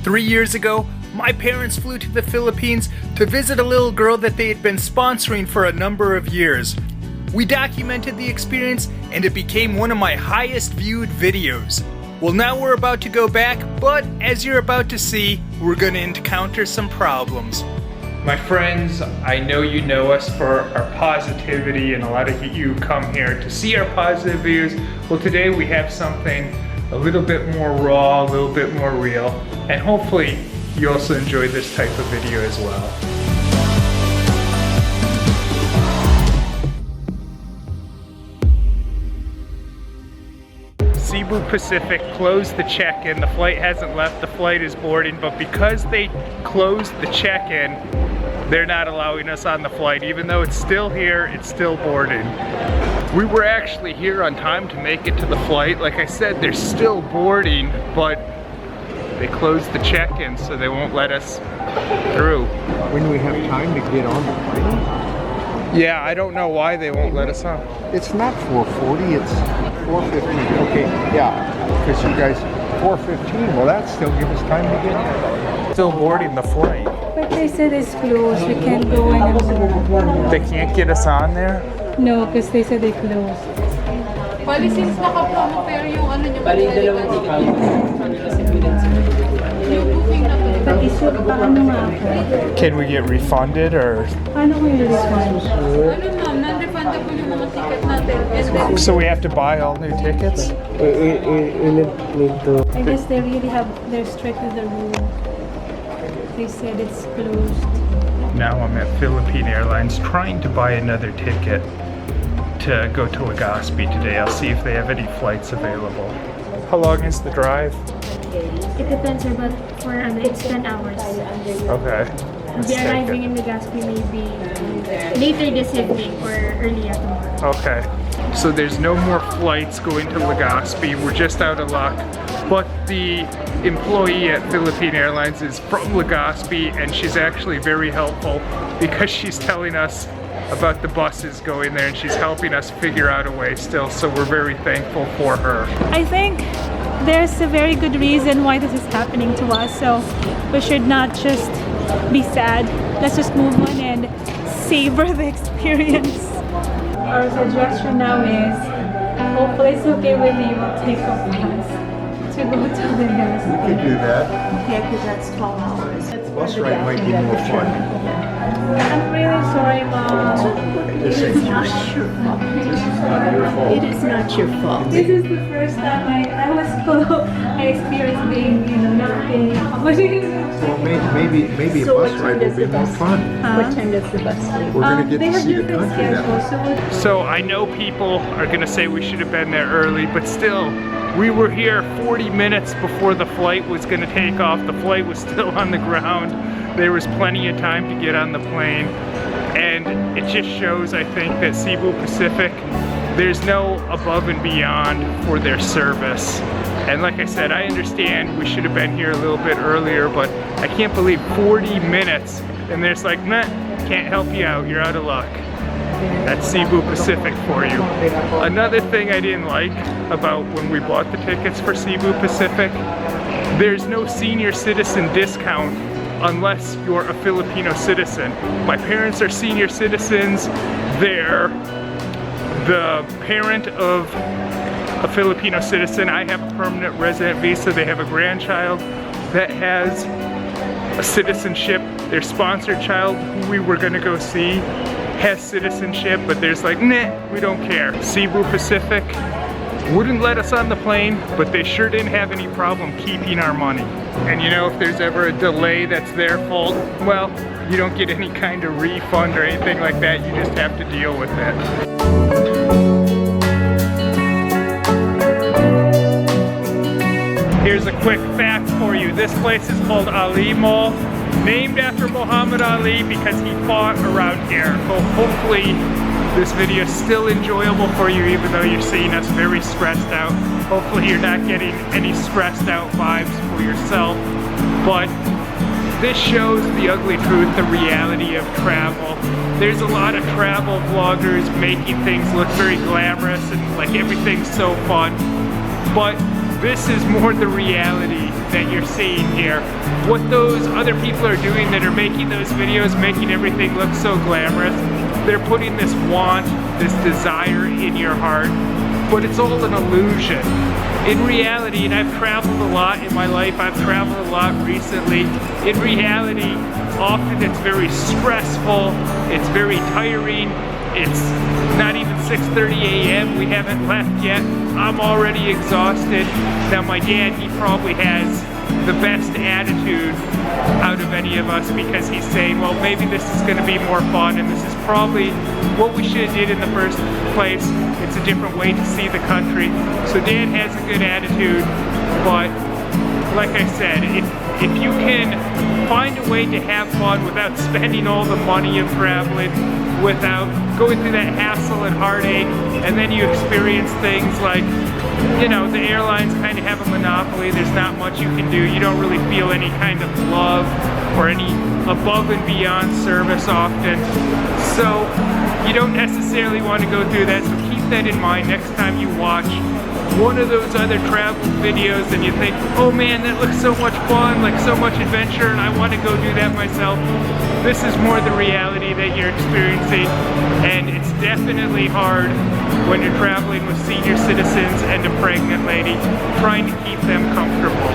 3 years ago, my parents flew to the Philippines to visit a little girl that they had been sponsoring for a number of years. We documented the experience and it became one of my highest viewed videos. Well, now we're about to go back, but as you're about to see, we're gonna encounter some problems. My friends, I know you know us for our positivity and a lot of you come here to see our positive views. Well, today we have something a little bit more raw, a little bit more real, and hopefully you also enjoy this type of video as well. Cebu Pacific closed the check-in. The flight hasn't left, the flight is boarding, but because they closed the check-in, they're not allowing us on the flight. Even though it's still here, it's still boarding. We were actually here on time to make it to the flight. Like I said, they're still boarding, but they closed the check-in, so they won't let us through. When we have time to get on the plane? Yeah, I don't know why they won't let us on. It's not 4:40, it's 4:15. Okay, yeah, because you guys, 4:15, well that still gives us time to get here. Still boarding the flight. But they said it's closed, we can't go anymore. They can't get us on there? No, because they said they closed. Bali, since naka-promo pero yung ano nyo, Bali, dalawang ticket. yung booking na to. But isip pa ano nga ako. Can we get refunded or? Paano ko yung refund? Ano ma'am, non-refundable yung mga ticket natin. And then, So we have to buy all new tickets? We need to. I guess they really have, they're strict with the rule. They said it's closed. Now I'm at Philippine Airlines trying to buy another ticket to go to Legazpi today. I'll see if they have any flights available. How long is the drive? It depends, but for it's 10 hours. Okay. We'll be arriving in Legazpi maybe later this evening or early tomorrow. Okay. So there's no more flights going to Legazpi. We're just out of luck. But the employee at Philippine Airlines is from Legazpi and she's actually very helpful because she's telling us about the buses going there and she's helping us figure out a way still, so we're very thankful for her. I think there's a very good reason why this is happening to us, so we should not just be sad. Let's just move on and savor the experience. Our suggestion now is, hopefully it's okay with you, we'll take a bus to go to the nurse. We could do that. Okay, because that's 12 hours. Bus ride might be more fun. I'm really sorry, Mom. This ain't your fault. This is not your fault. It is not your fault. This is the first time I was I experienced being, not being accommodated. Well, maybe a So bus what ride time will does be the more bus- fun. What time does the bus leave? We're gonna get They to have see the different country that way. schedules, so So I know people are gonna say we should have been there early, but still, we were here 40 minutes before the flight was gonna take off. The flight was still on the ground. There was plenty of time to get on the plane. And it just shows, I think, that Cebu Pacific, there's no above and beyond for their service. And like I said, I understand we should have been here a little bit earlier, but I can't believe 40 minutes and there's like, nah, can't help you out, you're out of luck. That's Cebu Pacific for you. Another thing I didn't like about when we bought the tickets for Cebu Pacific, there's no senior citizen discount unless you're a Filipino citizen. My parents are senior citizens. They're the parent of a Filipino citizen. I have a permanent resident visa. They have a grandchild that has a citizenship. Their sponsored child, who we were gonna go see, has citizenship, but there's like, nah, we don't care. Cebu Pacific wouldn't let us on the plane, but they sure didn't have any problem keeping our money. And if there's ever a delay that's their fault, well, you don't get any kind of refund or anything like that. You just have to deal with it. Here's a quick fact for you. This place is called Ali Mall, named after Muhammad Ali because he fought around here. So hopefully this video is still enjoyable for you even though you're seeing us very stressed out. Hopefully you're not getting any stressed out vibes for yourself. But this shows the ugly truth, the reality of travel. There's a lot of travel vloggers making things look very glamorous and like everything's so fun. But This is more the reality that you're seeing here. What those other people are doing that are making those videos, making everything look so glamorous, they're putting this want, this desire in your heart, but it's all an illusion. In reality, and I've traveled a lot in my life, I've traveled a lot recently, in reality, often it's very stressful, it's very tiring, it's not even 6:30 a.m., we haven't left yet, I'm already exhausted. Now my dad, he probably has the best attitude out of any of us because he's saying, well, maybe this is going to be more fun and this is probably what we should have did in the first place. It's a different way to see the country. So Dad has a good attitude, but like I said, if you can find a way to have fun without spending all the money of traveling, without going through that hassle and heartache, and then you experience things like, you know, the airlines kind of have a monopoly, there's not much you can do, you don't really feel any kind of love or any above and beyond service often. So you don't necessarily want to go through that, so keep that in mind next time you watch one of those other travel videos and you think, oh man, that looks so much fun, like so much adventure, and I want to go do that myself. This is more the reality that you're experiencing, and it's definitely hard when you're traveling with senior citizens and a pregnant lady, trying to keep them comfortable.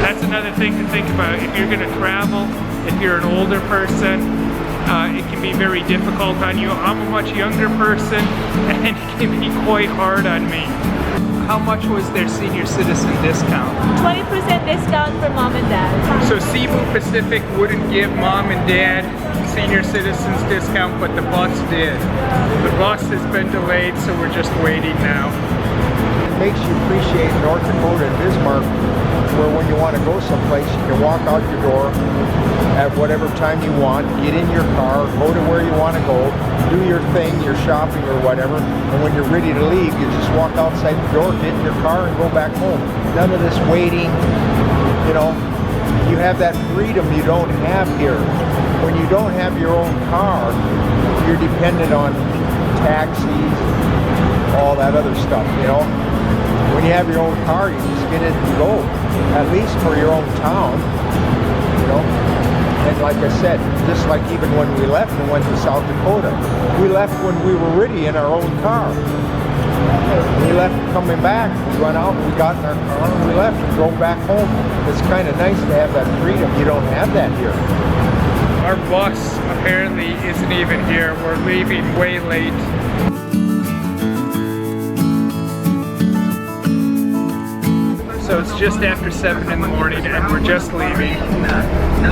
That's another thing to think about. If you're going to travel, if you're an older person, it can be very difficult on you. I'm a much younger person, and it can be quite hard on me. How much was their senior citizen discount? 20% discount for mom and dad. So Cebu Pacific wouldn't give mom and dad senior citizens discount, but the bus did. The bus has been delayed, so we're just waiting now. It makes you appreciate North Dakota and Bismarck, where when you want to go someplace, you can walk out your door at whatever time you want, get in your car, go to where you want to go, do your thing, your shopping or whatever, and when you're ready to leave, you just walk outside the door, get in your car, and go back home. None of this waiting, you know. You have that freedom you don't have here. When you don't have your own car, you're dependent on taxis, all that other stuff, you know. When you have your own car, you just get in and go, at least for your own town, you know. And like I said, just like even when we left and went to South Dakota, we left when we were ready in our own car. We left coming back, we went out, we got in our car, and we left and drove back home. It's kind of nice to have that freedom. You don't have that here. Our bus apparently isn't even here. We're leaving way late. So it's just after 7 in the morning and we're just leaving.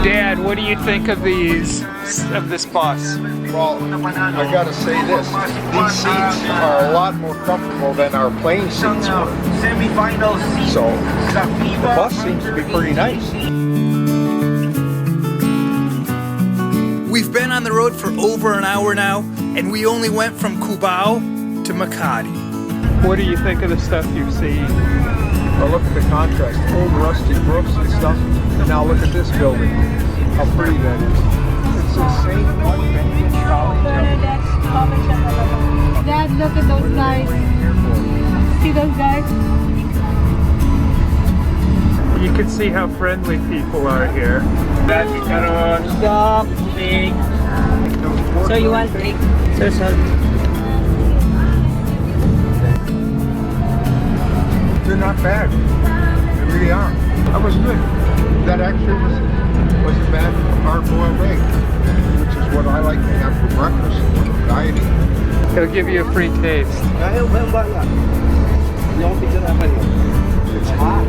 Dad, what do you think of this bus? Well, I gotta say this, these seats are a lot more comfortable than our plane seats were. So, the bus seems to be pretty nice. We've been on the road for over an hour now, and we only went from Cubao to Makati. What do you think of the stuff you've seen? Well, look at the contrast, old rusty roofs and stuff, and now look at this building, how pretty that is. It's the same unbending college. Dad, look at those guys. See those guys? You can see how friendly people are here. Stop. So you want cake? So sorry. They're not bad. They really are. That was good. That actually wasn't bad hard-boiled egg, which is what I like to have for breakfast when I'm dieting. It'll give you a free taste. It's hot.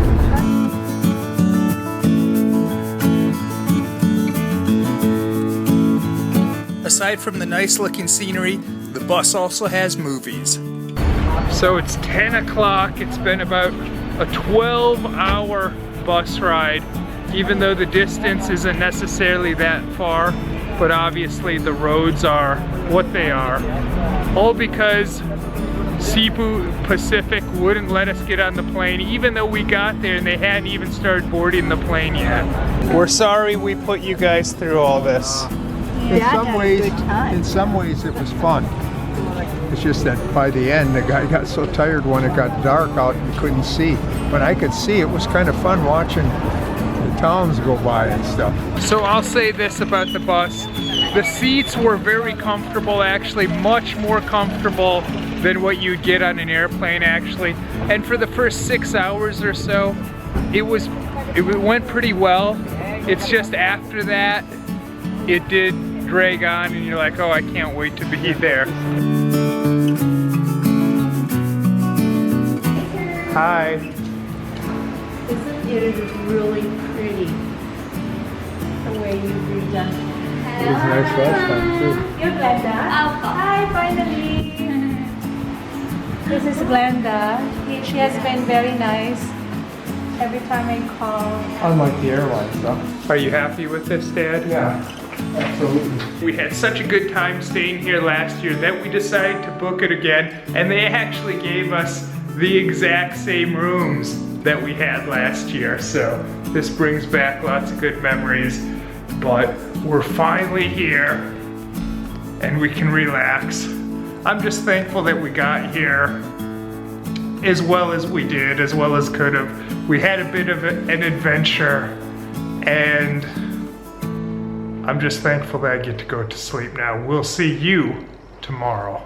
Aside from the nice looking scenery, the bus also has movies. So it's 10 o'clock, it's been about a 12-hour bus ride, even though the distance isn't necessarily that far, but obviously the roads are what they are. All because Cebu Pacific wouldn't let us get on the plane, even though we got there and they hadn't even started boarding the plane yet. We're sorry we put you guys through all this. In some ways, it was fun. It's just that by the end, the guy got so tired when it got dark out and couldn't see. But I could see. It was kind of fun watching the towns go by and stuff. So I'll say this about the bus. The seats were very comfortable, actually, much more comfortable than what you'd get on an airplane, actually. And for the first 6 hours or so, it went pretty well. It's just after that, it did drag on and you're like, oh, I can't wait to be there. Hi. Isn't it really pretty the way you've redone it? It was nice last time too. You're Glenda? Hi, finally. This is Glenda. She has been very nice every time I call. Unlike the airline stuff. Are you happy with this, Dad? Yeah, absolutely. We had such a good time staying here last year that we decided to book it again, and they actually gave us the exact same rooms that we had last year. So this brings back lots of good memories, but we're finally here and we can relax. I'm just thankful that we got here as well as we did, as well as could have. We had a bit of an adventure, and I'm just thankful that I get to go to sleep now. We'll see you tomorrow.